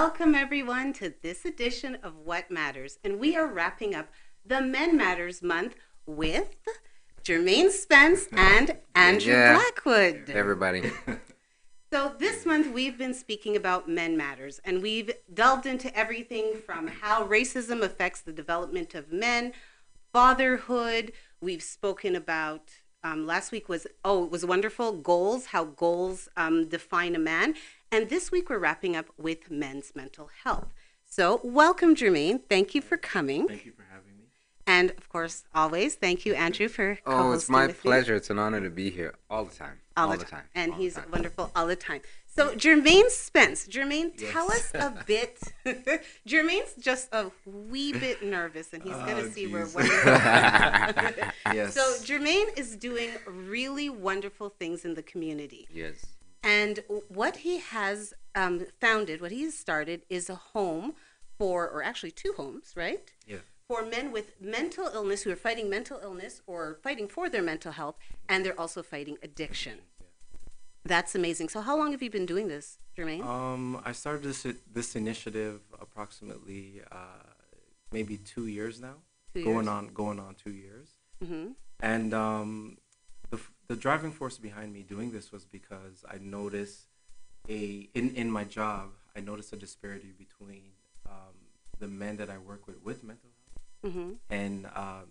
Welcome, everyone, to this edition of What Matters. And we are wrapping up the Men Matters month with Jermain Spence and Andrew Blackwood. Hey, everybody. So this month we've been speaking about Men Matters, and we've delved into everything from how racism affects the development of men, fatherhood. We've spoken about, last week it was wonderful, goals, how goals define a man. And this week we're wrapping up with men's mental health. So welcome, Jermaine. Thank you for coming. Thank you for having me. And of course, always, thank you, Andrew, for co-hosting. Oh, it's my with me. pleasure. It's an honor to be here all the time. All the time. And he's wonderful all the time. So Jermain Spence. Jermain, tell us a bit. Jermaine's just a wee bit nervous, and he's going to see we're wonderful. Yes. So Jermain is doing really wonderful things in the community. Yes. And what he has founded, what he has started, is a home or actually two homes, right? Yeah. For men with mental illness who are fighting mental illness or fighting for their mental health, and they're also fighting addiction. That's amazing. So how long have you been doing this, Jermaine? I started this initiative approximately maybe 2 years now. 2 years. Going on 2 years. Mm-hmm. And the driving force behind me doing this was because I noticed in my job I noticed a disparity between the men that I work with mental health Mm-hmm. and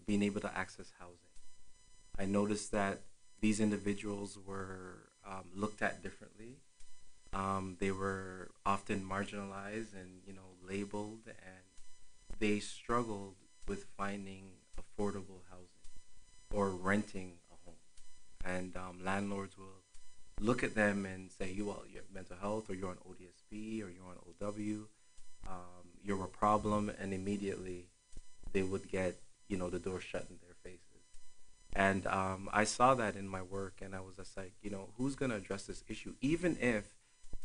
being able to access housing. I noticed that these individuals were looked at differently. They were often marginalized and labeled, and they struggled with finding affordable housing or renting a home. And landlords will look at them and say, you have mental health, or you're on ODSP, or you're on OW, you're a problem, and immediately they would get the door shut in their faces. And I saw that in my work, and I was just like, who's going to address this issue? Even if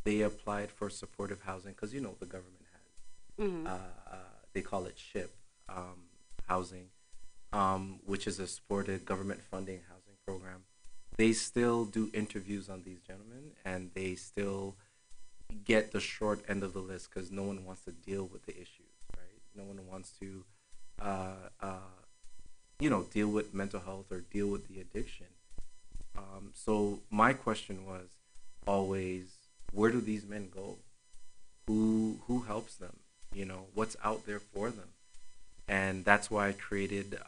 they applied for supportive housing, because, the government has, Mm-hmm. they call it SHIP housing, which is a supported government funding housing program. They still do interviews on these gentlemen, and they still get the short end of the list because no one wants to deal with the issues, right? No one wants to deal with mental health or deal with the addiction. So my question was always, where do these men go? Who helps them? What's out there for them? And that's why I created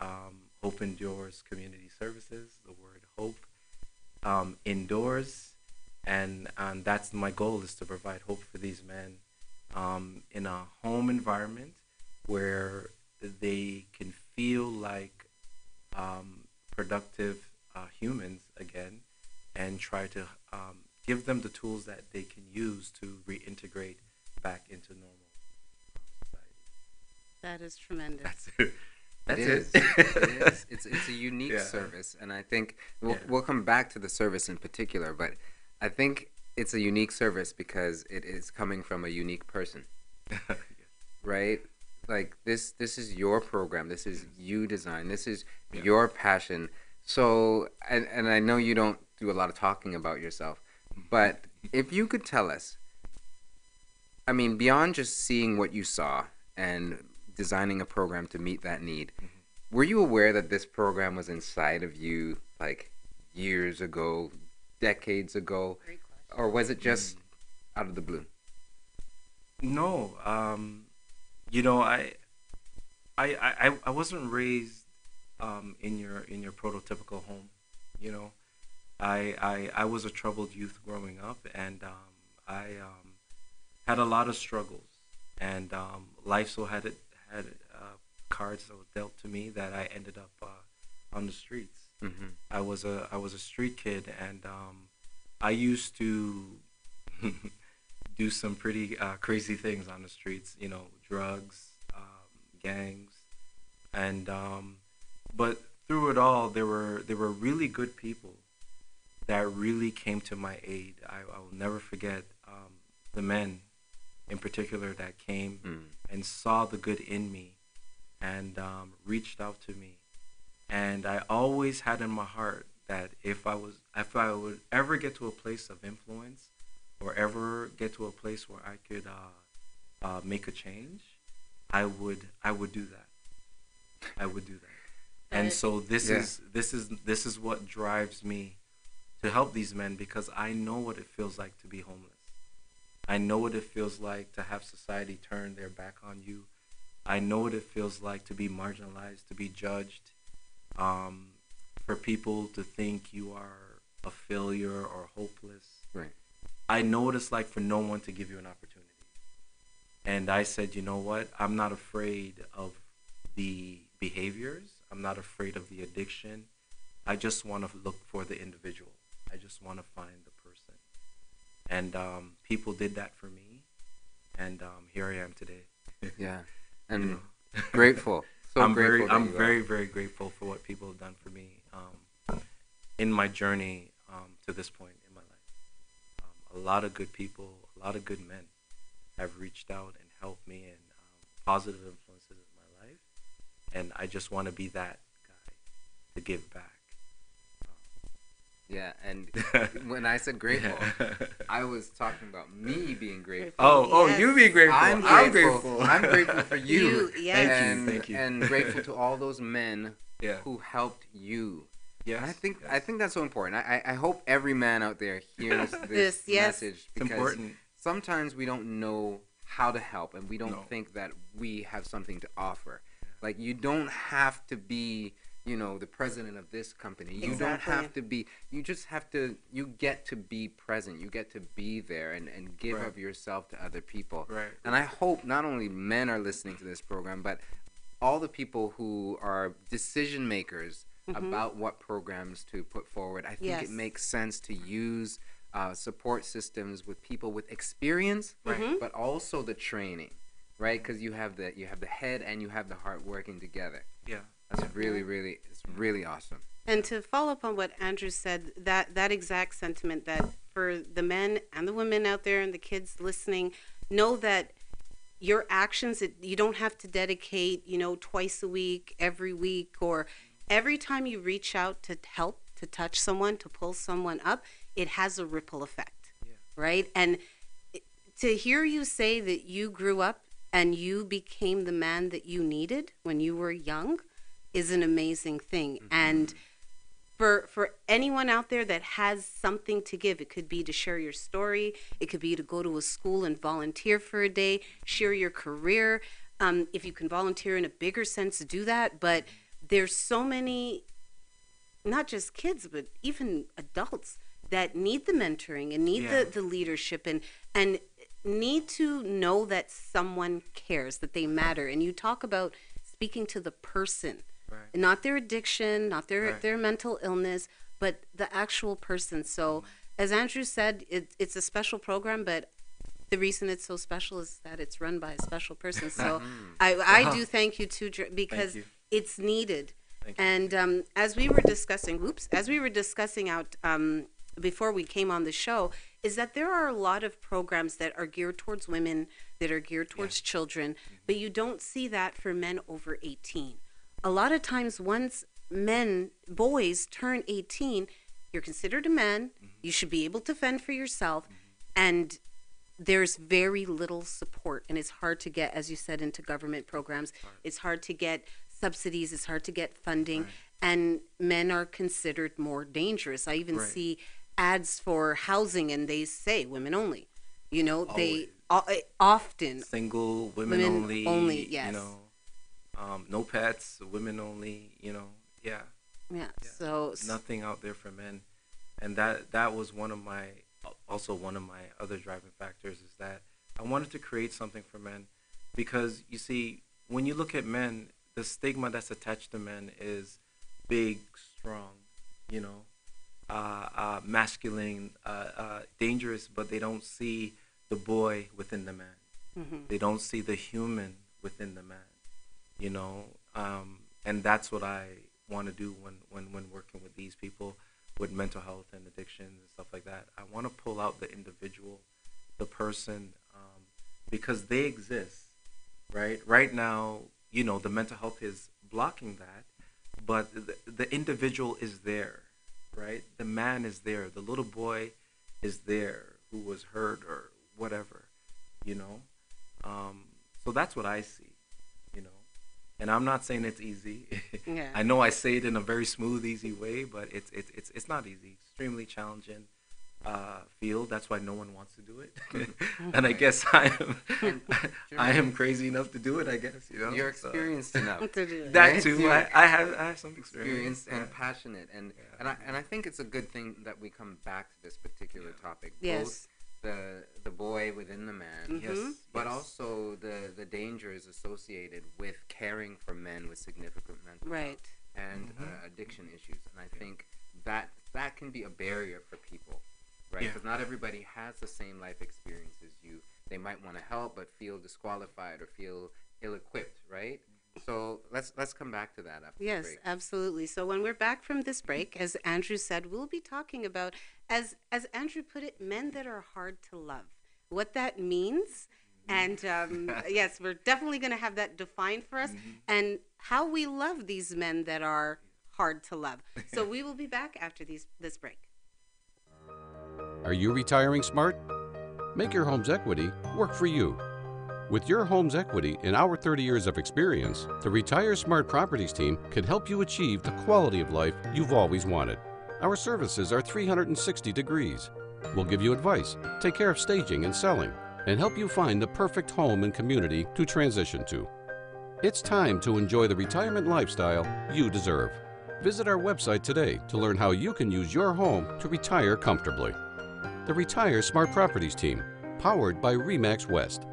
Hopeendures Community Services, the word hope, indoors. And that's my goal, is to provide hope for these men in a home environment where they can feel like productive humans again, and try to give them the tools that they can use to reintegrate back into normal society. That is tremendous. That's it. That's It is. It is. It's a unique service, and I think we'll come back to the service in particular, but I think it's a unique service because it is coming from a unique person, right? Like this is your program. This is you design. This is your passion. So, and I know you don't do a lot of talking about yourself, but if you could tell us, I mean, beyond just seeing what you saw and designing a program to meet that need, were you aware that this program was inside of you like years ago, decades ago, or was it just out of the blue? No, I wasn't raised in your prototypical home. I was a troubled youth growing up, and I had a lot of struggles, and life so had cards that were dealt to me that I ended up on the streets. Mm-hmm. I was a street kid, and I used to do some pretty crazy things on the streets. Drugs, gangs, and but through it all, there were really good people that really came to my aid. I will never forget the men in particular that came and saw the good in me and reached out to me. And I always had in my heart that if I would ever get to a place of influence, or ever get to a place where I could make a change, I would do that. I would do that. And so this is what drives me to help these men, because I know what it feels like to be homeless. I know what it feels like to have society turn their back on you. I know what it feels like to be marginalized, to be judged, for people to think you are a failure or hopeless. Right. I know what it's like for no one to give you an opportunity. And I said, you know what? I'm not afraid of the behaviors. I'm not afraid of the addiction. I just want to look for the individual. I just want to find the person. And people did that for me. And here I am today. Yeah. And You know. grateful. So I'm grateful. very, very grateful for what people have done for me in my journey to this point in my life. A lot of good people, a lot of good men have reached out and helped me, and positive influences in my life. And I just want to be that guy to give back. Yeah, and when I said grateful, I was talking about me being grateful. Oh, Yes. you be grateful. I'm grateful. I'm grateful for you. Yes. Thank you. And grateful to all those men Yeah. who helped you. Yes. And I think that's so important. I hope every man out there hears this Yes. message, It's because important. sometimes we don't know how to help, and we don't No. think that we have something to offer. Like, you don't have to be, the president of this company. You don't Exactly. have to be. You just have to. You get to be present. You get to be there and give Right. of yourself to other people. Right. And I hope not only men are listening to this program, but all the people who are decision makers about what programs to put forward. I think Yes. it makes sense to use support systems with people with experience, Right. but also the training, right? Because you have the head and you have the heart working together. Yeah. That's it's really awesome. And to follow up on what Andrew said, that exact sentiment, that for the men and the women out there and the kids listening, know that your actions, you don't have to dedicate, twice a week, every week, or every time you reach out to help, to touch someone, to pull someone up, it has a ripple effect, right? And to hear you say that you grew up and you became the man that you needed when you were young is an amazing thing. And for anyone out there that has something to give, it could be to share your story, it could be to go to a school and volunteer for a day, share your career. If you can volunteer in a bigger sense, do that. But there's so many, not just kids, but even adults that need the mentoring and need the leadership and need to know that someone cares, that they matter. And you talk about speaking to the person. Right. Not their addiction, not their Right. their mental illness, but the actual person. So, as Andrew said, it's a special program, but the reason it's so special is that it's run by a special person. So, I do thank you too, because you. it's needed. Thank you. And as we were discussing out before we came on the show, is that there are a lot of programs that are geared towards women, that are geared towards children, but you don't see that for men over 18. A lot of times once boys turn 18, you're considered a man, you should be able to fend for yourself, and there's very little support, and it's hard to get, as you said, into government programs. It's hard to get subsidies, it's hard to get funding, and men are considered more dangerous. I even see ads for housing, and they say women only. They often Single, women only. Yes. No pets, women only. Yeah. So Nothing out there for men, and that was one of my other driving factors, is that I wanted to create something for men, because you see, when you look at men, the stigma that's attached to men is big, strong, masculine, dangerous, but they don't see the boy within the man. They don't see the human within the man, and that's what I want to do when working with these people with mental health and addiction and stuff like that. I want to pull out the individual, the person, because they exist, right? Right now, the mental health is blocking that, but the individual is there, right? The man is there. The little boy is there who was hurt or whatever, So that's what I see, you know. And I'm not saying it's easy. Yeah. I know I say it in a very smooth, easy way, but it's not easy. Extremely challenging field. That's why no one wants to do it. And I guess I am crazy enough to do it. I guess, you know. You're experienced enough. That too. I have some experience. And passionate, and I think it's a good thing that we come back to this particular topic. Yes. Both the boy within the man, Yes. but also the dangers associated with caring for men with significant mental health and addiction issues. And I think that can be a barrier for people, right? Because not everybody has the same life experience as you. They might want to help but feel disqualified or feel ill-equipped, right? So let's come back to that after the break. Absolutely. So when we're back from this break, as Andrew said, we'll be talking about, as Andrew put it, men that are hard to love, what that means. And yes, we're definitely going to have that defined for us, and how we love these men that are hard to love. So we will be back after this break. Are you retiring smart? Make your home's equity work for you. With your home's equity and our 30 years of experience, the Retire Smart Properties team can help you achieve the quality of life you've always wanted. Our services are 360 degrees. We'll give you advice, take care of staging and selling, and help you find the perfect home and community to transition to. It's time to enjoy the retirement lifestyle you deserve. Visit our website today to learn how you can use your home to retire comfortably. The Retire Smart Properties team, powered by RE/MAX West.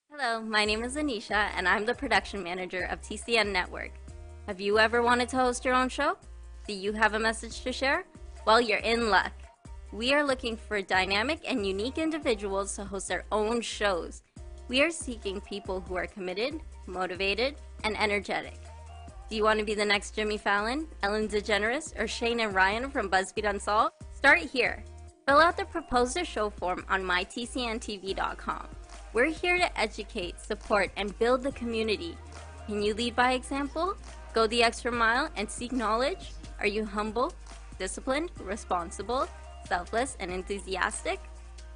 Hello, my name is Anisha, and I'm the production manager of TCN Network. Have you ever wanted to host your own show? Do you have a message to share? Well, you're in luck. We are looking for dynamic and unique individuals to host their own shows. We are seeking people who are committed, motivated, and energetic. Do you want to be the next Jimmy Fallon, Ellen DeGeneres, or Shane and Ryan from BuzzFeed Unsolved? Start here. Fill out the Propose a Show form on mytcntv.com. We're here to educate, support, and build the community. Can you lead by example? Go the extra mile and seek knowledge? Are you humble, disciplined, responsible, selfless, and enthusiastic?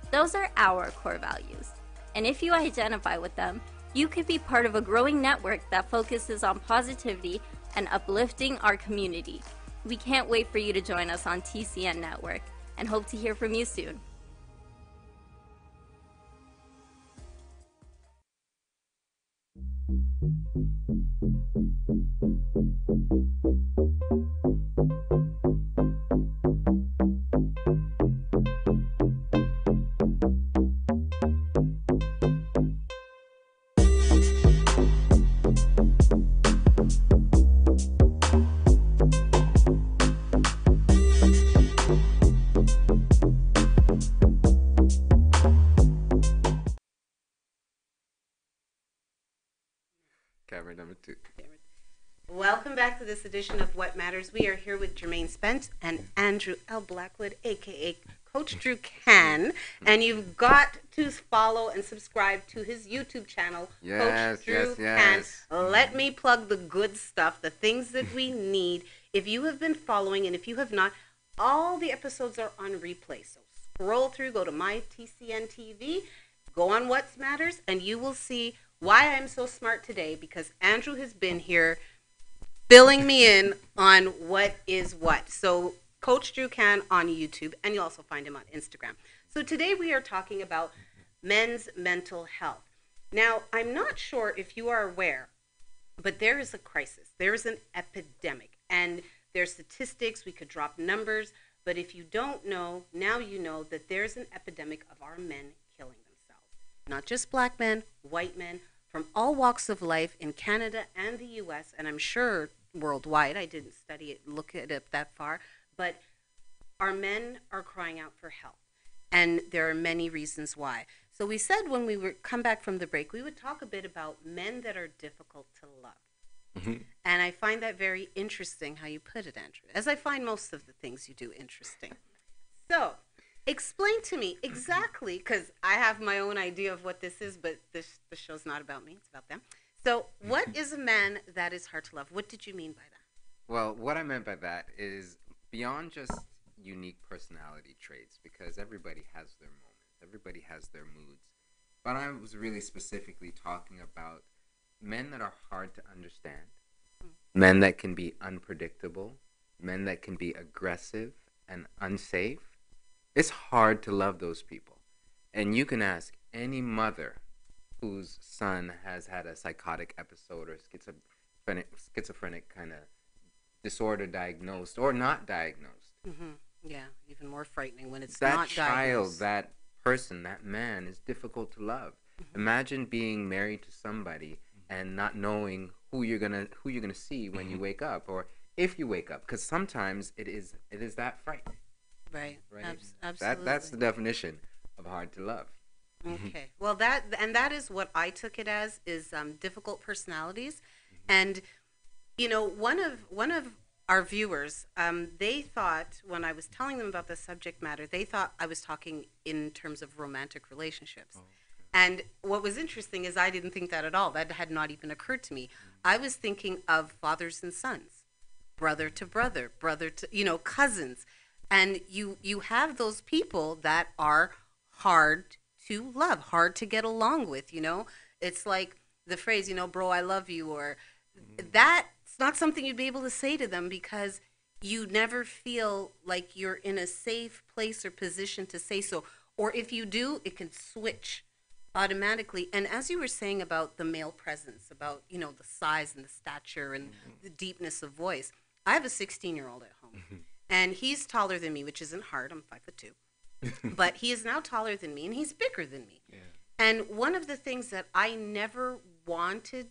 Those are our core values. And if you identify with them, you could be part of a growing network that focuses on positivity and uplifting our community. We can't wait for you to join us on TCN Network and hope to hear from you soon. Camera number 2. Welcome back to this edition of What Matters. We are here with Jermain Spence and Andrew L. Blackwood, a.k.a. Coach Drew Can. And you've got to follow and subscribe to his YouTube channel, Coach Drew Can. Let me plug the good stuff, the things that we need. If you have been following, and if you have not, all the episodes are on replay. So scroll through, go to my TCN TV, go on What Matters, and you will see why I'm so smart today, because Andrew has been here filling me in on what is what. So Coach Drew Can on YouTube, and you'll also find him on Instagram. So today we are talking about men's mental health. Now, I'm not sure if you are aware, but there is a crisis. There is an epidemic, and there's statistics. We could drop numbers, but if you don't know, now you know that there's an epidemic of our men killing themselves. Not just black men, white men, from all walks of life in Canada and the U.S., and I'm sure worldwide. I didn't study it, look at it that far, but our men are crying out for help, and there are many reasons why. So we said when we come back from the break, we would talk a bit about men that are difficult to love. Mm-hmm. And I find that very interesting how you put it, Andrew, as I find most of the things you do interesting. So explain to me exactly, because I have my own idea of what this is, but the show's not about me, it's about them. So what is a man that is hard to love? What did you mean by that? Well, what I meant by that is beyond just unique personality traits because everybody has their moments, everybody has their moods. But I was really specifically talking about men that are hard to understand, men that can be unpredictable, men that can be aggressive and unsafe. It's hard to love those people. And you can ask any mother whose son has had a psychotic episode or schizophrenic kind of disorder diagnosed or not diagnosed. Mm-hmm. Yeah, even more frightening when it's that not child, diagnosed. that person, that man is difficult to love. Mm-hmm. Imagine being married to somebody and not knowing who you're gonna see when you wake up, or if you wake up, because sometimes it is that frightening. Right. Right. Absolutely. That's the definition of hard to love. Okay. Well, that is what I took it as, is difficult personalities, and one of our viewers, they thought when I was telling them about the subject matter, they thought I was talking in terms of romantic relationships. Oh, okay. And what was interesting is I didn't think that at all. That had not even occurred to me. I was thinking of fathers and sons, brother to brother, brother to cousins, and you have those people that are hard to love, hard to get along with. It's like the phrase, bro, I love you, or that's not something you'd be able to say to them because you never feel like you're in a safe place or position to say so. Or if you do, it can switch automatically. And as you were saying about the male presence, about, the size and the stature and the deepness of voice, I have a 16-year-old at home, and he's taller than me, which isn't hard. I'm 5'2". But he is now taller than me, and he's bigger than me. Yeah. And one of the things that I never wanted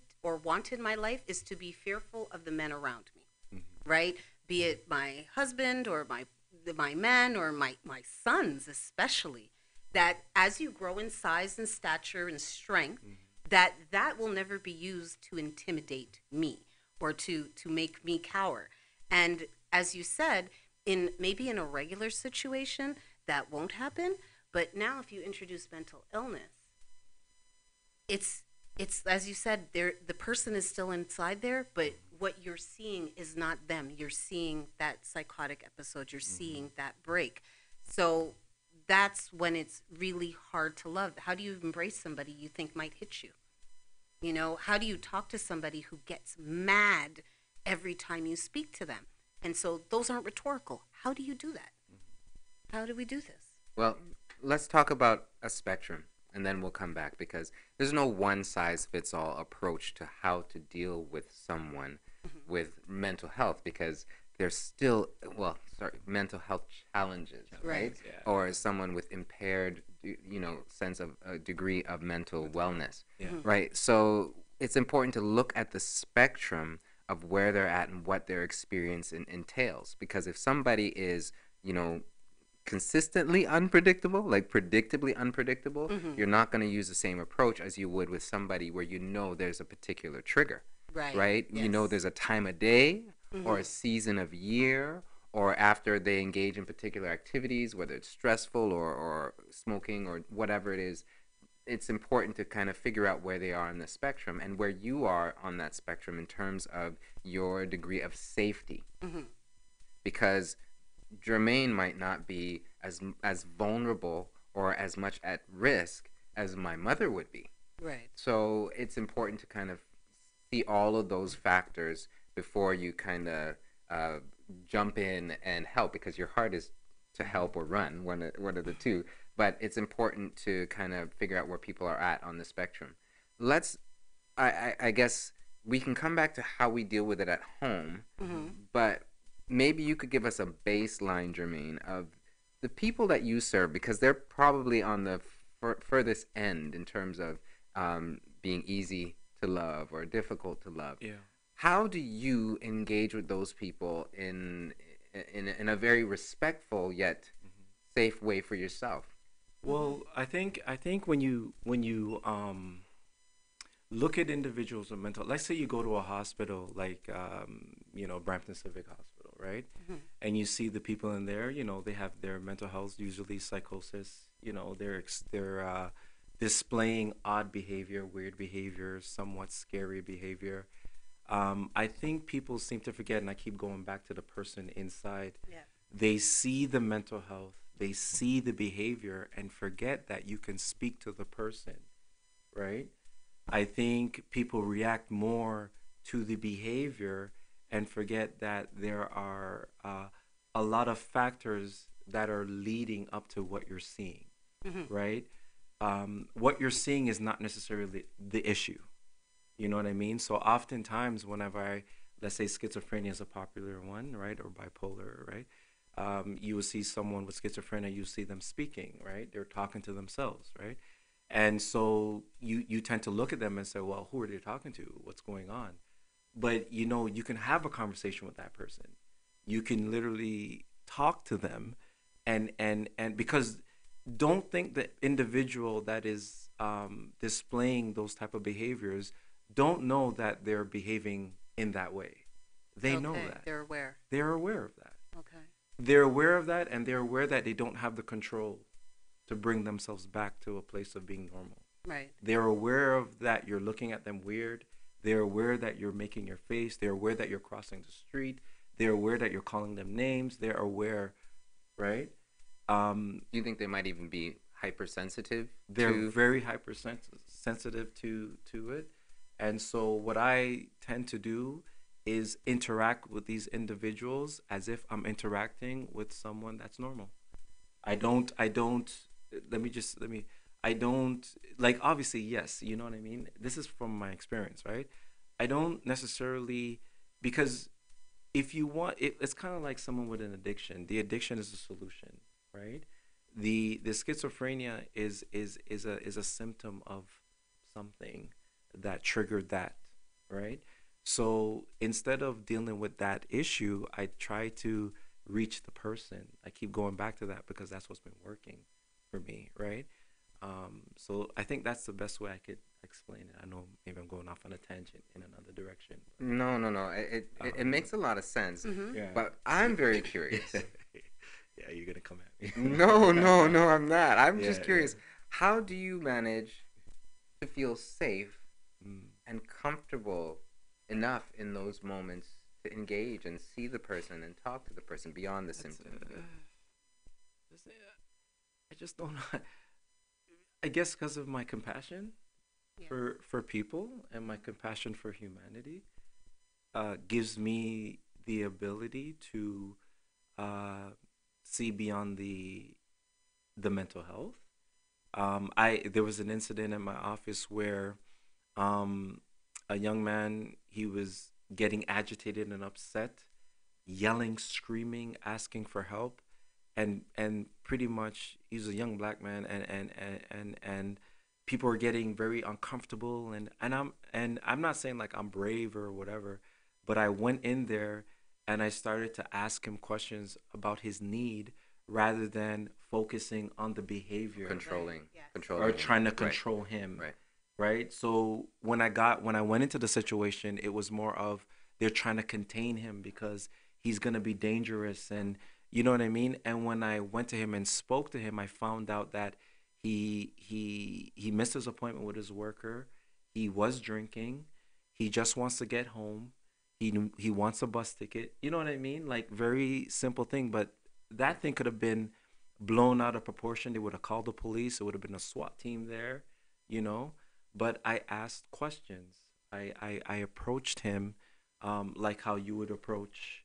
in my life is to be fearful of the men around me, right? Be it my husband or my man or my sons especially, that as you grow in size and stature and strength, that will never be used to intimidate me or to make me cower. And as you said, maybe in a regular situation, that won't happen. But now if you introduce mental illness, it's as you said, the person is still inside there, but what you're seeing is not them. You're seeing that psychotic episode. You're seeing that break. So that's when it's really hard to love. How do you embrace somebody you think might hit you? How do you talk to somebody who gets mad every time you speak to them? And so those aren't rhetorical. How do you do that? How do we do this? Well, let's talk about a spectrum, and then we'll come back, because there's no one-size-fits-all approach to how to deal with someone with mental health, because there's still, mental health challenges, right? Yeah. Or someone with impaired, sense of a degree of mental wellness, right? So it's important to look at the spectrum of where they're at and what their experience entails, because if somebody is, consistently unpredictable, like predictably unpredictable, you're not going to use the same approach as you would with somebody where there's a particular trigger, right? Yes. There's a time of day or a season of year, or after they engage in particular activities, whether it's stressful or smoking or whatever it is. It's important to kind of figure out where they are on the spectrum and where you are on that spectrum in terms of your degree of safety, because Jermaine might not be as vulnerable or as much at risk as my mother would be. Right. So it's important to kind of see all of those factors before you kind of jump in and help, because your heart is to help or run, one of the two. But it's important to kind of figure out where people are at on the spectrum. I guess we can come back to how we deal with it at home, but maybe you could give us a baseline, Jermaine, of the people that you serve, because they're probably on the furthest end in terms of being easy to love or difficult to love. Yeah. How do you engage with those people in a very respectful yet safe way for yourself? Well, I think when you look at individuals with mental, let's say you go to a hospital like Brampton Civic Hospital, right? And you see the people in there, they have their mental health, usually psychosis, they're displaying odd behavior, weird behavior, somewhat scary behavior. I think people seem to forget, and I keep going back to the person inside, They see the mental health, they see the behavior, and forget that you can speak to the person, right? I think people react more to the behavior and forget that there are a lot of factors that are leading up to what you're seeing, right? What you're seeing is not necessarily the issue. You know what I mean? So oftentimes, whenever let's say schizophrenia is a popular one, right, or bipolar, right, you will see someone with schizophrenia, you see them speaking, right? They're talking to themselves, right? And so you tend to look at them and say, well, who are they talking to? What's going on? But, you can have a conversation with that person. You can literally talk to them and because don't think the individual that is displaying those type of behaviors don't know that they're behaving in that way. They know that. They're aware. They're aware of that. Okay. They're aware of that, and they're aware that they don't have the control to bring themselves back to a place of being normal. Right. They're aware of that you're looking at them weird. They're aware that you're making your face. They're aware that you're crossing the street. They're aware that you're calling them names. They're aware, right? Do you think they might even be hypersensitive? They're very hypersensitive to it. And so what I tend to do is interact with these individuals as if I'm interacting with someone that's normal. I don't, like, obviously, yes, you know what I mean? This is from my experience, right? I don't necessarily, because if you want, it's kind of like someone with an addiction. The addiction is the solution, right? The schizophrenia is a symptom of something that triggered that, right? So instead of dealing with that issue, I try to reach the person. I keep going back to that because that's what's been working for me, right? So I think that's the best way I could explain it. I know maybe I'm going off on a tangent in another direction. No. It makes a lot of sense. Yeah. But I'm very curious. Yeah, you're gonna come at me. No, I'm not. I'm just curious. Yeah. How do you manage to feel safe and comfortable enough in those moments to engage and see the person and talk to the person beyond the symptoms? I just don't know. I guess because of my compassion for people and my compassion for humanity gives me the ability to see beyond the mental health. There was an incident in my office where a young man, he was getting agitated and upset, yelling, screaming, asking for help, and pretty much he's a young black man, and people were getting very uncomfortable, and I'm not saying like I'm brave or whatever, but I went in there and I started to ask him questions about his need rather than focusing on the behavior, controlling or trying to control him. Right. So when I went into the situation, it was more of they're trying to contain him because he's gonna be dangerous, and you know what I mean. And when I went to him and spoke to him, I found out that he missed his appointment with his worker. He was drinking. He just wants to get home. He wants a bus ticket. You know what I mean? Like, very simple thing, but that thing could have been blown out of proportion. They would have called the police. It would have been a SWAT team there, you know. But I asked questions. I approached him like how you would approach,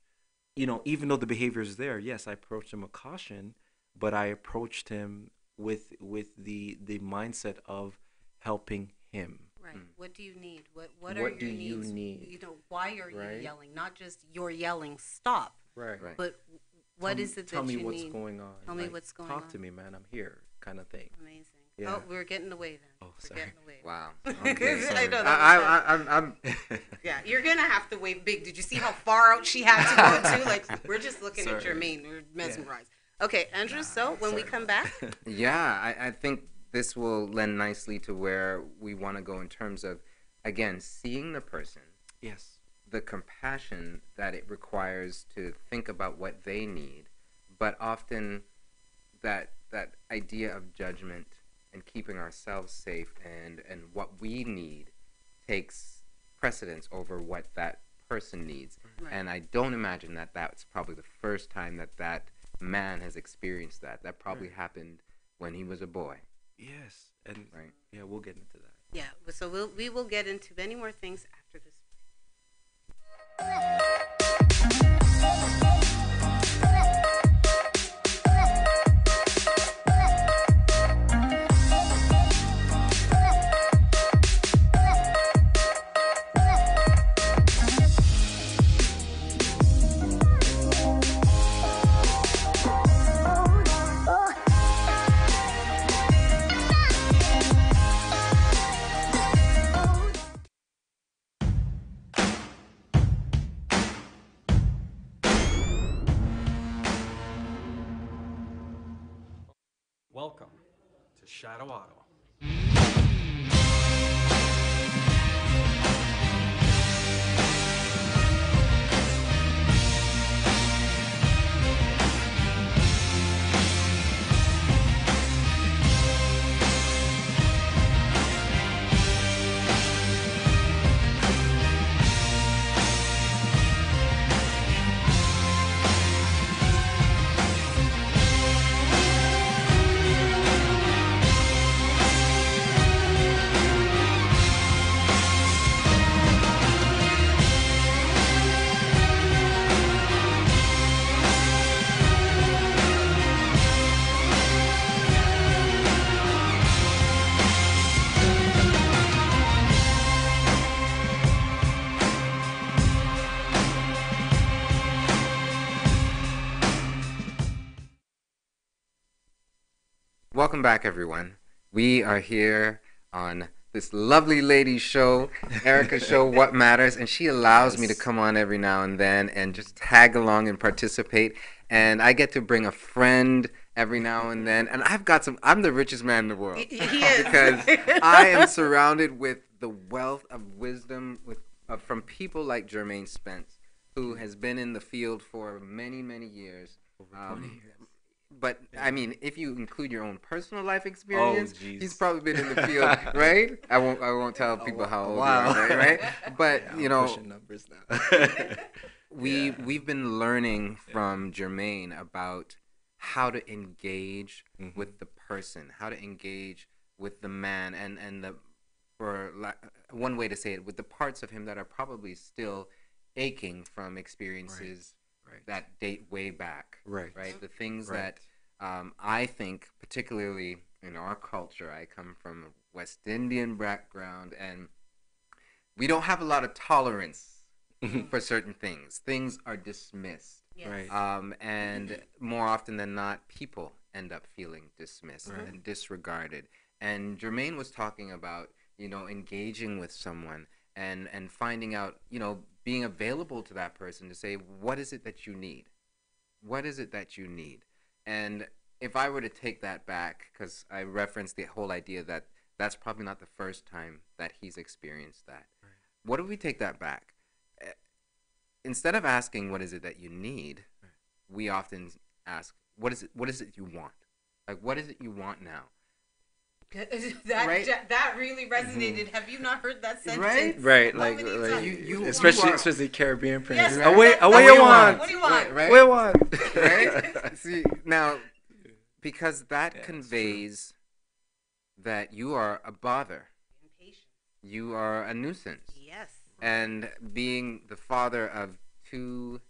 you know, even though the behavior is there. Yes, I approached him with caution, but I approached him with the mindset of helping him. Right. What do you need? What are your needs? You need? You know, why are you yelling? Not just you're yelling, stop. Right. But what is it that you need? Tell me what's going on. Tell me what's going on. Talk to me, man. I'm here, kind of thing. Amazing. Yeah. Oh, we're getting away then. Oh, we're sorry. getting away. Wow. Okay, sorry. I'm Yeah, you're gonna have to wait big. Did you see how far out she had to go to? Like, we're just looking at Jermaine. We're mesmerized. Yeah. Okay, Andrew. So when we come back, I think this will lend nicely to where we want to go in terms of, again, seeing the person. Yes. The compassion that it requires to think about what they need, but often that idea of judgment and keeping ourselves safe and what we need takes precedence over what that person needs. Right. And I don't imagine that that's probably the first time that that man has experienced that. That probably happened when he was a boy. Yes, and Right. yeah, we'll get into that. Yeah. So we will get into many more things after this. Welcome to Shadow Auto. Welcome back, everyone. We are here on this lovely lady's show, Erica's show, What Matters, and she allows me to come on every now and then and just tag along and participate. And I get to bring a friend every now and then. And I'm the richest man in the world. He is. Because I am surrounded with the wealth of wisdom from people like Jermain Spence, who has been in the field for many, many years. Over 20 years. But I mean, if you include your own personal life experience, geez. he's probably been in the field, right? I won't tell people how old you are, right? But Yeah, you know, pushing numbers now. we've been learning from Jermain about how to engage with the person, how to engage with the man, and one way to say it, with the parts of him that are probably still aching from experiences Right. that date way back. Right. The things Right. that I think, particularly in our culture, I come from a West Indian background, and we don't have a lot of tolerance for certain things. Things are dismissed. Yes. Right. And more often than not, people end up feeling dismissed Right. and disregarded. And Jermaine was talking about, engaging with someone and finding out, being available to that person to say, what is it that you need? What is it that you need? And if I were to take that back, because I referenced the whole idea that that's probably not the first time that he's experienced that. Right. What if we take that back? Instead of asking, what is it that you need, we often ask, what is it you want? Like, what is it you want now? That really resonated. Have you not heard that sentence? Right. How Like many times? you especially Caribbean prince. Yes, Away what you want. What do you want? Right? Away you want. Right? See, now, because that Yeah, conveys that you are a bother. Impatient. You are a nuisance. Yes. And being the father of 2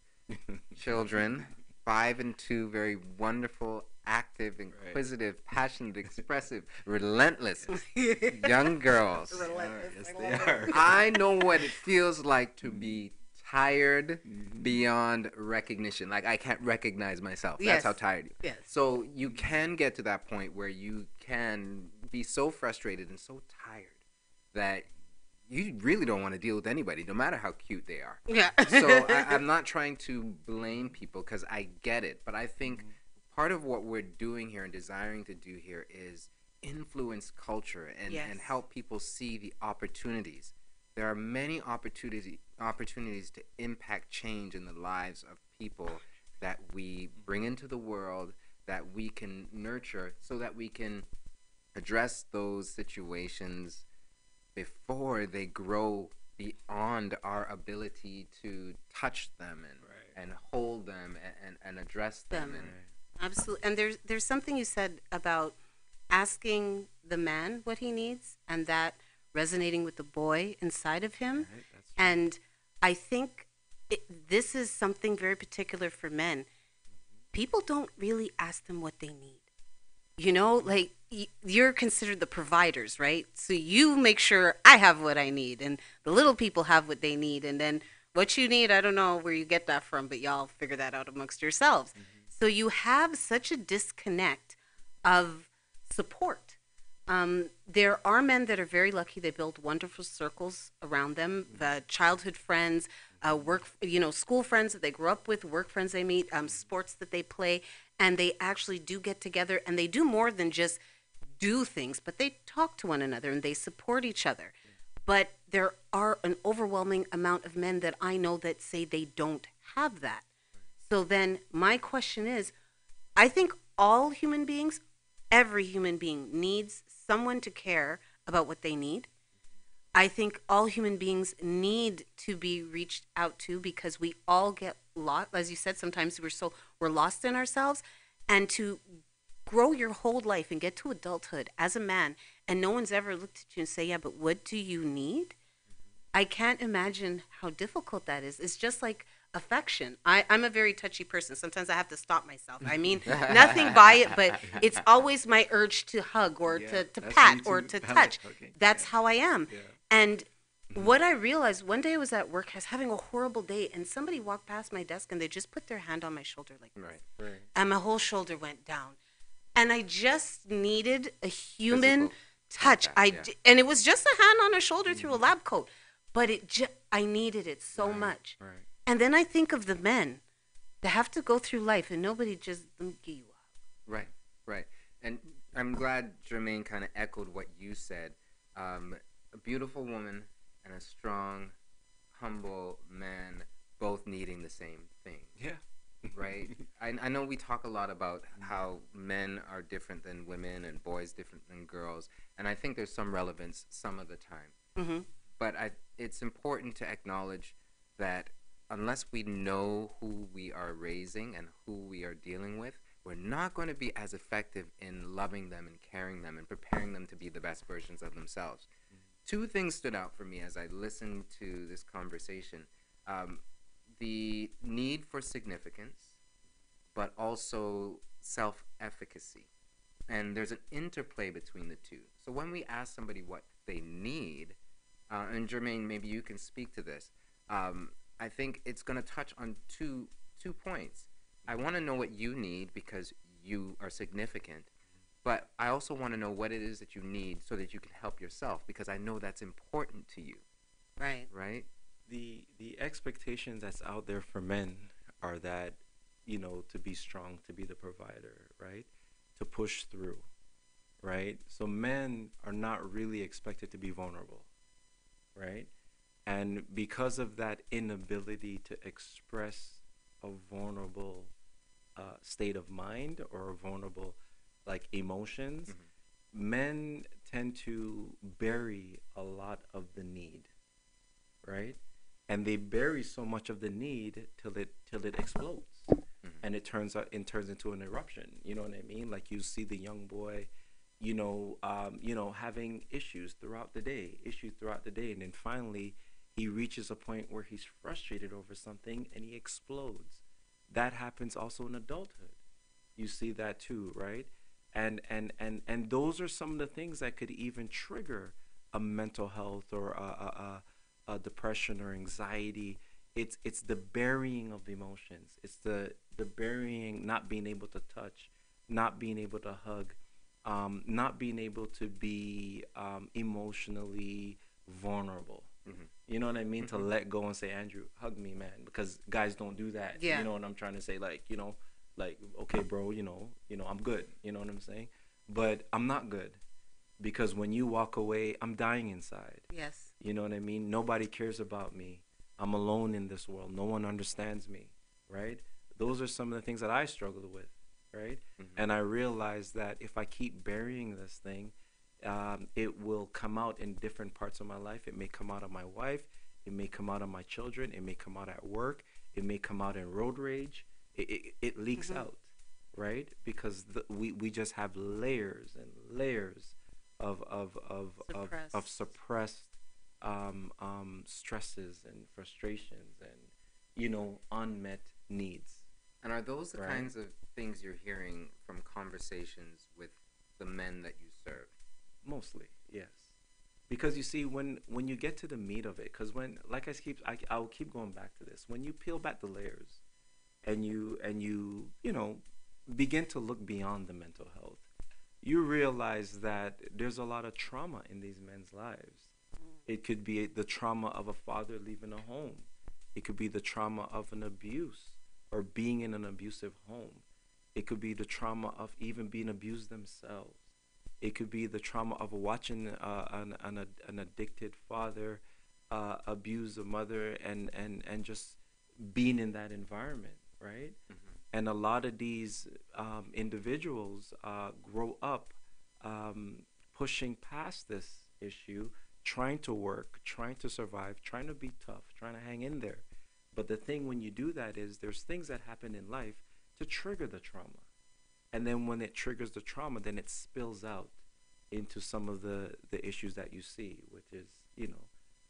children, 5 and 2, very wonderful, active, inquisitive, passionate, expressive, relentless young girls. Yes, they are. I know what it feels like to be tired beyond recognition. Like, I can't recognize myself. That's Yes. how tired you are. Yes. So you can get to that point where you can be so frustrated and so tired that you really don't want to deal with anybody, no matter how cute they are. Yeah. So I'm not trying to blame people, because I get it. But I think part of what we're doing here and desiring to do here is influence culture and help people see the opportunities. There are many opportunities to impact change in the lives of people that we bring into the world, that we can nurture, so that we can address those situations before they grow beyond our ability to touch them and hold them and address them. And Absolutely. And there's something you said about asking the man what he needs, and that resonating with the boy inside of him. Right, that's true. And I think this is something very particular for men. People don't really ask them what they need. You know, like you're considered the providers, right? So you make sure I have what I need, and the little people have what they need, and then what you need, I don't know where you get that from, but y'all figure that out amongst yourselves. So you have such a disconnect of support. There are men that are very lucky. They build wonderful circles around them, childhood friends, school friends that they grew up with, work friends they meet, sports that they play, and they actually do get together, and they do more than just do things, but they talk to one another and they support each other. But there are an overwhelming amount of men that I know that say they don't have that. So then my question is, I think all human beings, every human being needs someone to care about what they need. I think all human beings need to be reached out to because we all get lost. As you said, sometimes we're lost in ourselves. And to grow your whole life and get to adulthood as a man, and no one's ever looked at you and say, yeah, but what do you need? I can't imagine how difficult that is. It's just like affection. I'm a very touchy person. Sometimes I have to stop myself. I mean, nothing by it, but it's always my urge to hug or to pat or to touch. Okay. That's how I am. Yeah. And what I realized, one day I was at work, I was having a horrible day, and somebody walked past my desk and they just put their hand on my shoulder like this. right. And my whole shoulder went down. And I just needed a human Physical touch. contact, And it was just a hand on a shoulder through a lab coat, but I needed it so much. Right. And then I think of the men that have to go through life and nobody just give you up. Right. And I'm glad Jermaine kind of echoed what you said. A beautiful woman and a strong, humble man both needing the same thing. Yeah. Right? I know we talk a lot about how men are different than women and boys different than girls, and I think there's some relevance some of the time. Mm-hmm. But it's important to acknowledge that unless we know who we are raising and who we are dealing with, we're not going to be as effective in loving them and caring them and preparing them to be the best versions of themselves. Two things stood out for me as I listened to this conversation. The need for significance, but also self-efficacy. And there's an interplay between the two. So when we ask somebody what they need, and Jermaine, maybe you can speak to this, I think it's going to touch on two points. I want to know what you need because you are significant, but I also want to know what it is that you need so that you can help yourself, because I know that's important to you. Right. Right? The expectations that's out there for men are that, to be strong, to be the provider, right? To push through, right? So men are not really expected to be vulnerable, right? And because of that inability to express a vulnerable state of mind or vulnerable emotions, men tend to bury a lot of the need, right? And they bury so much of the need till it explodes, and it turns into an eruption. You know what I mean? Like you see the young boy, having issues throughout the day, and then finally he reaches a point where he's frustrated over something and he explodes. That happens also in adulthood. You see that too, right? And those are some of the things that could even trigger a mental health or a depression or anxiety. It's the burying of emotions. It's the burying, not being able to touch, not being able to hug, not being able to be emotionally vulnerable. You know what I mean? To let go and say, Andrew, hug me, man, because guys don't do that. Yeah. You know what I'm trying to say? Okay, bro, I'm good. You know what I'm saying? But I'm not good, because when you walk away, I'm dying inside. Yes. You know what I mean? Nobody cares about me. I'm alone in this world. No one understands me, right? Those are some of the things that I struggle with, right? And I realize that if I keep burying this thing, It will come out in different parts of my life. It may come out of my wife. It may come out of my children. It may come out at work. It may come out in road rage. It leaks out, right? Because we just have layers and layers of suppressed stresses and frustrations and unmet needs. And are those the Right. kinds of things you're hearing from conversations with the men that you serve? Mostly, yes. Because you see, when you get to the meat of it, because I'll keep going back to this. When you peel back the layers, and you begin to look beyond the mental health, you realize that there's a lot of trauma in these men's lives. It could be the trauma of a father leaving a home. It could be the trauma of an abuse or being in an abusive home. It could be the trauma of even being abused themselves. It could be the trauma of watching an addicted father abuse a mother and just being in that environment, right? Mm-hmm. And a lot of these individuals grow up pushing past this issue, trying to work, trying to survive, trying to be tough, trying to hang in there. But the thing when you do that is there's things that happen in life to trigger the trauma. And then when it triggers the trauma, then it spills out into some of the issues that you see, which is,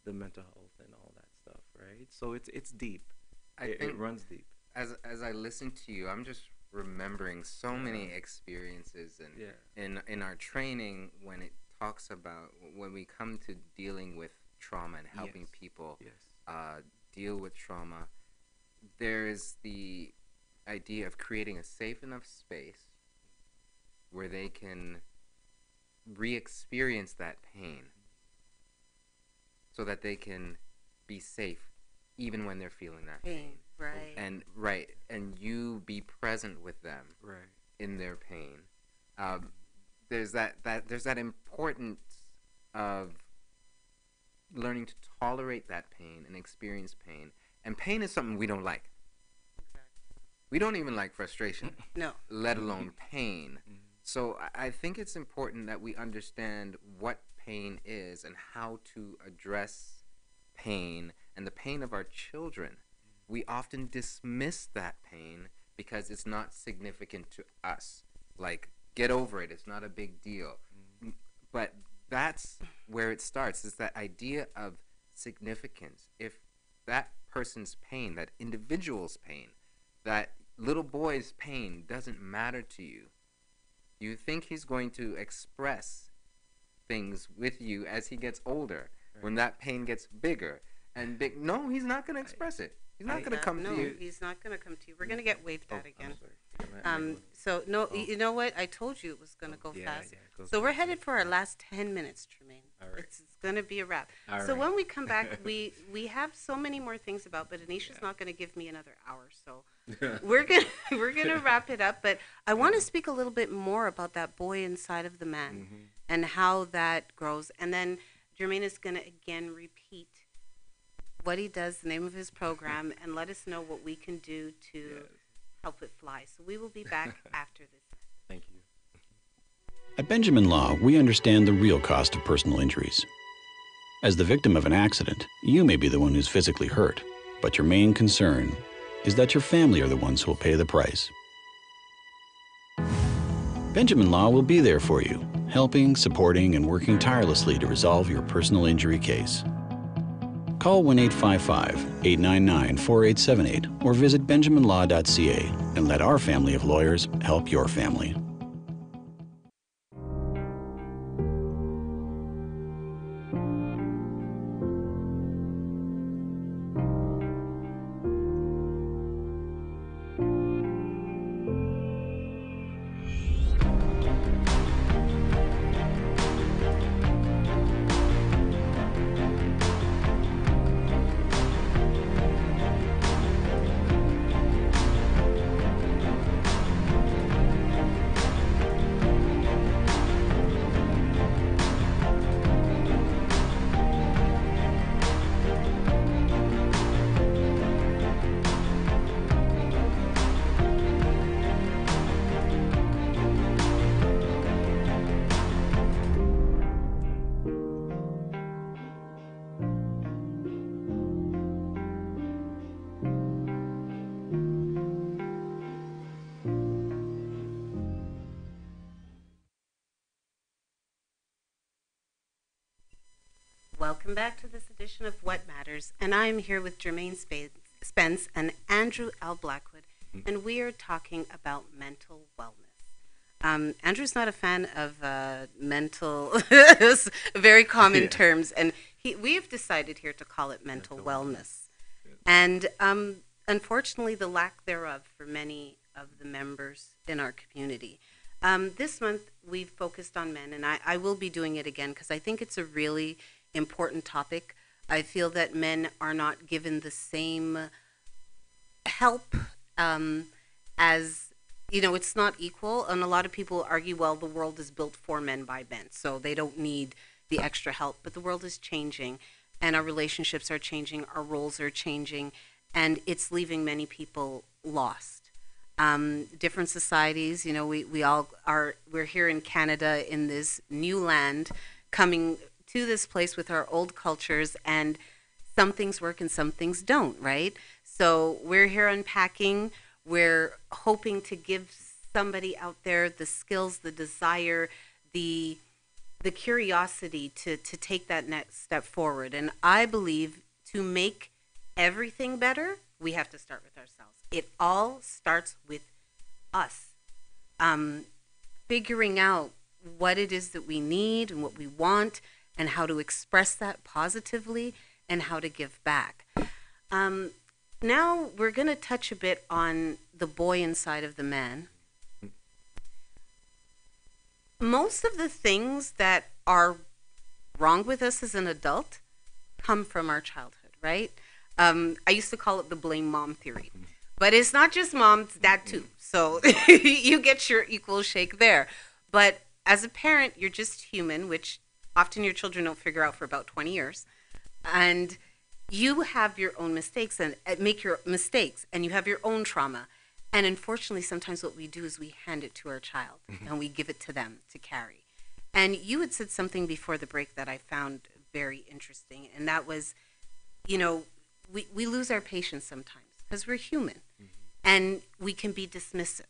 the mental health and all that stuff, right? So it's deep. It runs deep. As I listen to you, I'm just remembering so many experiences and in our training when it talks about when we come to dealing with trauma and helping people deal with trauma, there is the idea of creating a safe enough space where they can re-experience that pain so that they can be safe even when they're feeling that pain. Right. And you be present with them in their pain. There's that importance of learning to tolerate that pain and experience pain. And pain is something we don't like. We don't even like frustration. No. Let alone pain. So I think it's important that we understand what pain is and how to address pain and the pain of our children. We often dismiss that pain because it's not significant to us. Like, get over it. It's not a big deal. But that's where it starts, is that idea of significance. If that person's pain, that individual's pain, that little boy's pain doesn't matter to you, you think he's going to express things with you as he gets older, when that pain gets bigger and big. No, he's not going to express it. He's not going to come to you. No, he's not going to come to you. We're going to get waved at again. I'm sorry. You know what? I told you it was going to go fast. Go So we're fast. headed for our last 10 minutes, Jermaine. All right. It's going to be a wrap. All So right. when we come back, we have so many more things about, but Anisha's not going to give me another hour. So we're gonna wrap it up. But I want to speak a little bit more about that boy inside of the man and how that grows. And then Jermaine is going to again repeat what he does, the name of his program, and let us know what we can do to help it fly. So we will be back after this. Thank you. At Benjamin Law, we understand the real cost of personal injuries. As the victim of an accident, you may be the one who's physically hurt, but your main concern is that your family are the ones who will pay the price. Benjamin Law will be there for you, helping, supporting, and working tirelessly to resolve your personal injury case. Call 1-855-899-4878 or visit benjaminlaw.ca and let our family of lawyers help your family. Welcome back to this edition of What Matters, and I'm here with Jermain Spence and Andrew L. Blackwood, and we are talking about mental wellness. Andrew's not a fan of mental, very common terms, and we have decided here to call it mental wellness. And unfortunately, the lack thereof for many of the members in our community. This month, we've focused on men, and I will be doing it again because I think it's a really important topic. I feel that men are not given the same help as, it's not equal. And a lot of people argue, well, the world is built for men by men, so they don't need the extra help. But the world is changing, and our relationships are changing, our roles are changing, and it's leaving many people lost. Different societies, we're here in Canada in this new land, coming to this place with our old cultures, and some things work and some things don't, right? So we're here unpacking. We're hoping to give somebody out there the skills, the desire, the curiosity to take that next step forward. And I believe to make everything better, we have to start with ourselves. It all starts with us. Figuring out what it is that we need and what we want, and how to express that positively, and how to give back. Now we're going to touch a bit on the boy inside of the man. Most of the things that are wrong with us as an adult come from our childhood, right? I used to call it the blame mom theory. But it's not just mom, it's dad too. So you get your equal shake there. But as a parent, you're just human, which often your children don't figure out for about 20 years. And you have your own mistakes and make your mistakes, and you have your own trauma. And unfortunately, sometimes what we do is we hand it to our child and we give it to them to carry. And you had said something before the break that I found very interesting. And that was, we lose our patience sometimes because we're human, and we can be dismissive.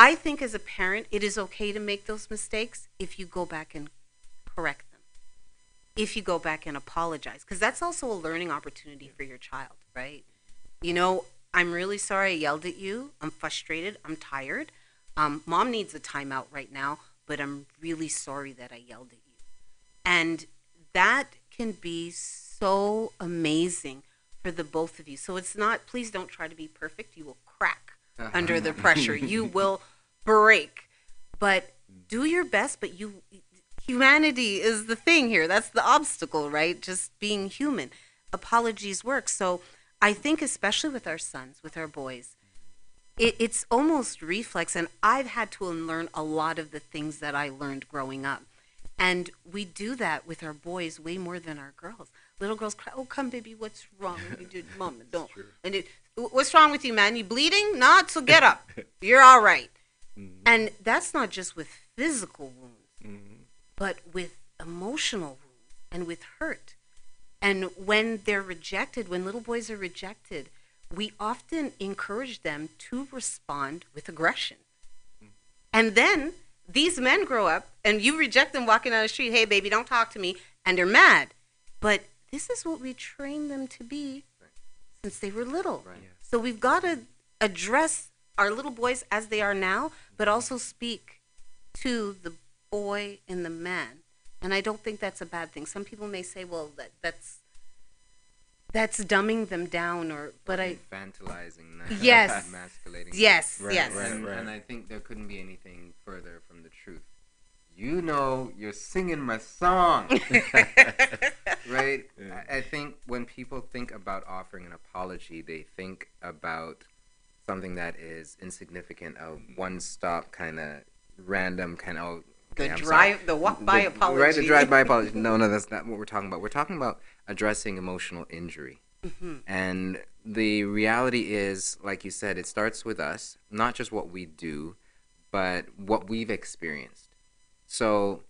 I think as a parent, it is okay to make those mistakes if you go back and correct them, if you go back and apologize, because that's also a learning opportunity for your child, right? I'm really sorry I yelled at you. I'm frustrated. I'm tired. Mom needs a timeout right now, but I'm really sorry that I yelled at you. And that can be so amazing for the both of you. So it's not, please don't try to be perfect. You will crack under the pressure. You will break. But do your best, but humanity is the thing here. That's the obstacle, right? Just being human. Apologies work. So I think especially with our sons, with our boys, it's almost reflex. And I've had to unlearn a lot of the things that I learned growing up. And we do that with our boys way more than our girls. Little girls cry, oh, come, baby, what's wrong? You did, Mama, don't. And what's wrong with you, man? You bleeding? Not, so get up. You're all right. Mm-hmm. And that's not just with physical wounds, but with emotional wounds and with hurt. And when they're rejected, when little boys are rejected, we often encourage them to respond with aggression. And then these men grow up, and you reject them walking down the street, hey, baby, don't talk to me, and they're mad. But this is what we train them to be since they were little. Right. So we've got to address our little boys as they are now, but also speak to the boy and the man. And I don't think that's a bad thing. Some people may say, well, that's dumbing them down, but infantilizing them. Yes. Emasculating them. Yes. Right, yes. right. And I think there couldn't be anything further from the truth. You're singing my song. Right? Yeah. I think when people think about offering an apology, they think about something that is insignificant, a one-stop kind of random kind of... The walk-by apology. Right, the drive-by apology. No, that's not what we're talking about. We're talking about addressing emotional injury. Mm-hmm. And the reality is, like you said, it starts with us, not just what we do, but what we've experienced. So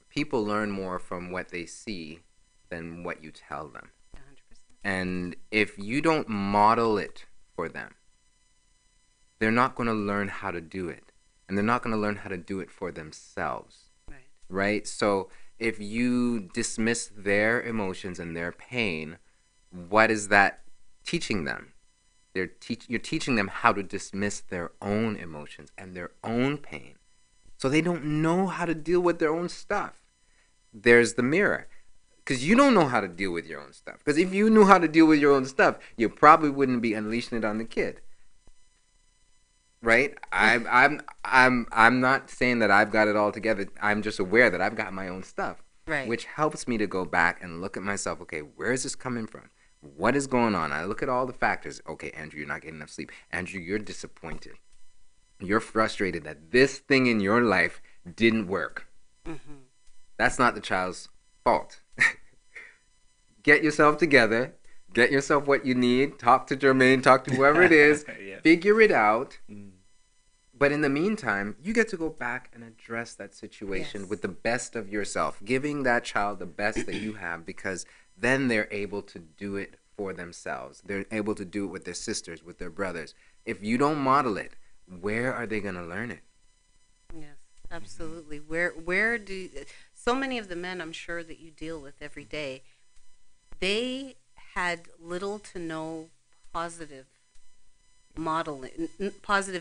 people learn more from what they see than what you tell them. 100%. And if you don't model it for them, they're not going to learn how to do it. And they're not going to learn how to do it for themselves. Right? So if you dismiss their emotions and their pain, what is that teaching them? You're teaching them how to dismiss their own emotions and their own pain. So they don't know how to deal with their own stuff. There's the mirror. Because you don't know how to deal with your own stuff. Because if you knew how to deal with your own stuff, you probably wouldn't be unleashing it on the kid. Right? I'm not saying that I've got it all together. I'm just aware that I've got my own stuff. Right. Which helps me to go back and look at myself. Okay, where is this coming from? What is going on? I look at all the factors. Okay, Andrew, you're not getting enough sleep. Andrew, you're disappointed. You're frustrated that this thing in your life didn't work. Mm-hmm. That's not the child's fault. Get yourself together. Get yourself what you need. Talk to Jermaine. Talk to whoever it is. Yeah. Figure it out. Mm. But in the meantime, you get to go back and address that situation with the best of yourself, giving that child the best that you have, because then they're able to do it for themselves. They're able to do it with their sisters, with their brothers. If you don't model it, where are they going to learn it? Yes, absolutely. Where do so many of the men I'm sure that you deal with every day, they had little to no positive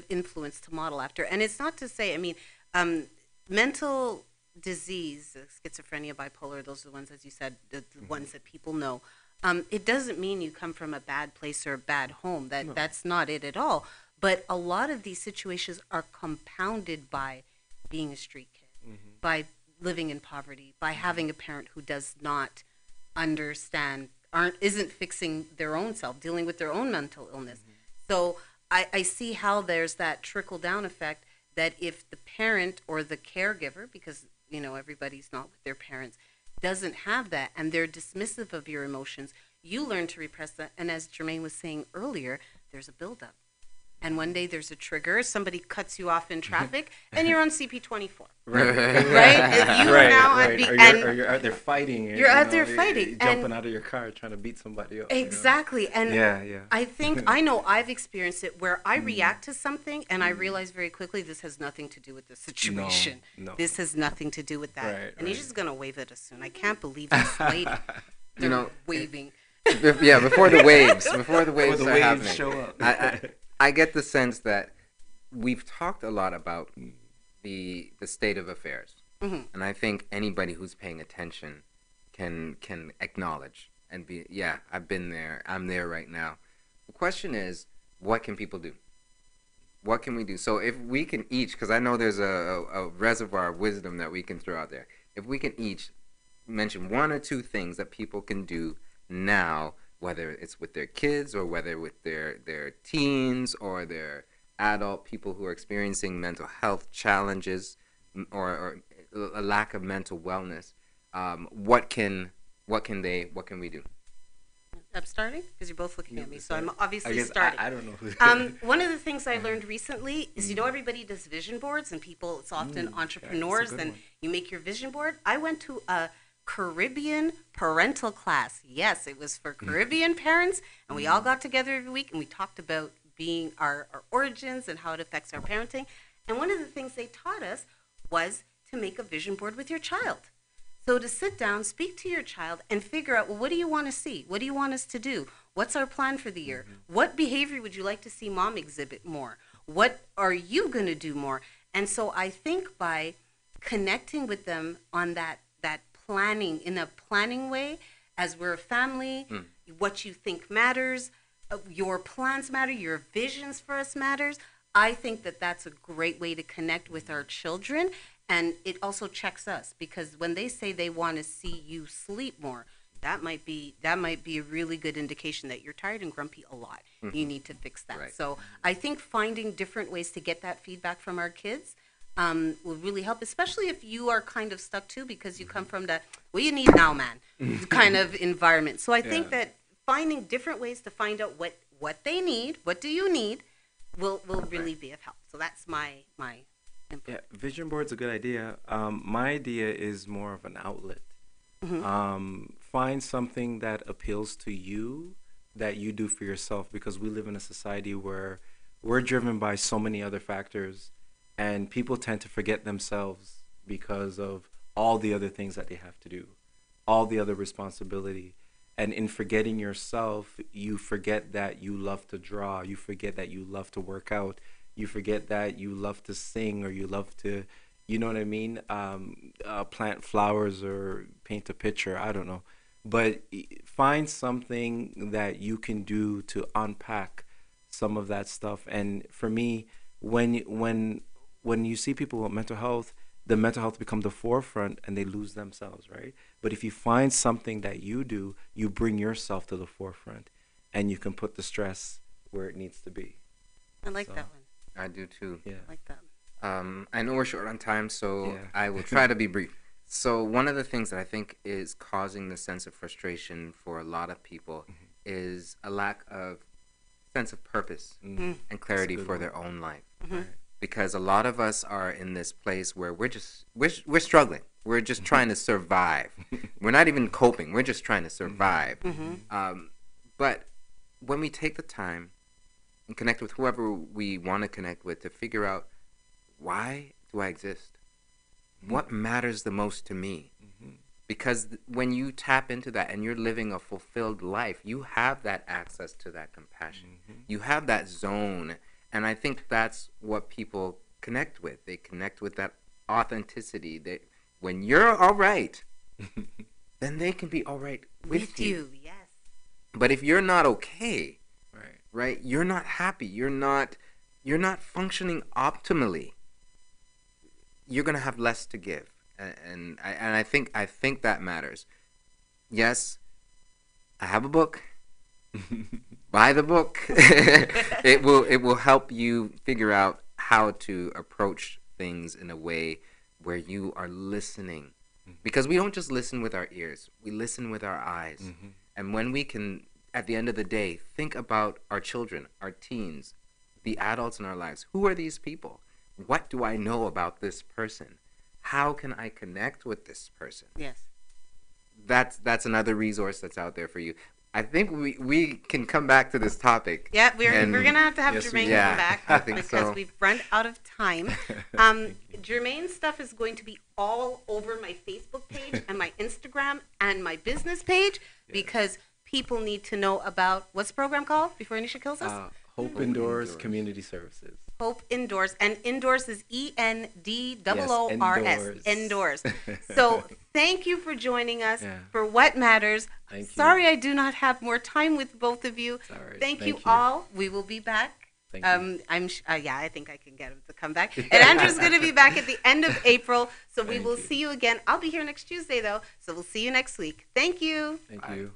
influence to model after. And it's not to say, I mean, mental disease, schizophrenia, bipolar, those are the ones, as you said, the ones that people know. It doesn't mean you come from a bad place or a bad home. That's not it at all. But a lot of these situations are compounded by being a street kid, by living in poverty, by having a parent who does not understand, isn't fixing their own self, dealing with their own mental illness. So I see how there's that trickle-down effect, that if the parent or the caregiver, because, you know, everybody's not with their parents, doesn't have that and they're dismissive of your emotions, you learn to repress that. And as Jermaine was saying earlier, there's a buildup. And one day there's a trigger, somebody cuts you off in traffic, and you're on CP24. Right? Or you're out there fighting. You're out there fighting. Jumping out of your car trying to beat somebody up. Exactly. You know? And I know I've experienced it where I react to something, and I realize very quickly this has nothing to do with the situation. No. This has nothing to do with that. Right, and he's just going to wave at us soon. I can't believe this lady. They're waving. Before the waves are happening. Show up. I get the sense that we've talked a lot about the state of affairs, and I think anybody who's paying attention can acknowledge and be, I've been there, I'm there right now. The question is, what can people do? What can we do? So if we can each, because I know there's a reservoir of wisdom that we can throw out there, if we can each mention one or two things that people can do now, whether it's with their kids or whether with their teens or their adult people who are experiencing mental health challenges or a lack of mental wellness, what can we do? I'm starting because you're both looking at me, so I'm obviously starting. I don't know who. One of the things I learned recently is, you know, everybody does vision boards, and people, it's often entrepreneurs, and you make your vision board. I went to a Caribbean parental class. Yes, it was for Caribbean parents, and we all got together every week and we talked about being our origins and how it affects our parenting. And one of the things they taught us was to make a vision board with your child. So to sit down, speak to your child, and figure out, well, what do you want to see? What do you want us to do? What's our plan for the year? What behavior would you like to see mom exhibit more? What are you going to do more? And so I think by connecting with them on that planning, in a planning way, as we're a family, what you think matters, your plans matter, your visions for us matters. I think that that's a great way to connect with our children, and it also checks us, because when they say they want to see you sleep more, that might be a really good indication that you're tired and grumpy a lot. You need to fix that. Right. So I think finding different ways to get that feedback from our kids will really help, especially if you are kind of stuck too, because you come from the, what do you need now, man, kind of environment. So I think that finding different ways to find out what they need, what do you need, will really be of help. So that's my input. Yeah, vision board's a good idea. My idea is more of an outlet. Find something that appeals to you, that you do for yourself, because we live in a society where we're driven by so many other factors, and people tend to forget themselves because of all the other things that they have to do, all the other responsibility. And in forgetting yourself, you forget that you love to draw. You forget that you love to work out. You forget that you love to sing, or you love to, you know what I mean? Plant flowers or paint a picture. I don't know. But find something that you can do to unpack some of that stuff. And for me, when you see people with mental health, the mental health become the forefront and they lose themselves, right? But if you find something that you do, you bring yourself to the forefront and you can put the stress where it needs to be. I like that one. I do too. Yeah. I like that. I know we're short on time, so Yeah. I will try to be brief. So one of the things that I think is causing the sense of frustration for a lot of people is a lack of sense of purpose and clarity for their own life. Right. Because a lot of us are in this place where we're struggling. We're just trying to survive. We're not even coping. We're just trying to survive. But when we take the time and connect with whoever we want to connect with to figure out, why do I exist? What matters the most to me? Because when you tap into that and you're living a fulfilled life, you have that access to that compassion. You have that zone. And I think that's what people connect with. They connect with that authenticity. When you're all right, then they can be all right with you. Yes. But if you're not okay, right, you're not happy, you're not functioning optimally, you're gonna have less to give. And I think that matters. Yes, I have a book. Buy the book. It will help you figure out how to approach things in a way where you are listening, because we don't just listen with our ears, we listen with our eyes. And when we can, at the end of the day, think about our children, our teens, the adults in our lives. Who are these people? What do I know about this person? How can I connect with this person? Yes. That's another resource that's out there for you. I think we can come back to this topic. Yeah, we're gonna have to have yes, Jermaine we come back I think because so. we've run out of time. Jermaine's stuff is going to be all over my Facebook page and my Instagram and my business page because people need to know about what's the program called before Anisha kills us? Hopeendures Community Services. Hopeendures, and Indoors is ENDOORS. Yes, Indoors. So thank you for joining us Yeah. for What Matters. Thank you. Sorry I do not have more time with both of you. All right. Thank you Thank you. all. We will be back. Thank you. I think I can get him to come back. And Andrew's going to be back at the end of April, so we will see you again. I'll be here next Tuesday though, so we'll see you next week. Thank you. Thank you.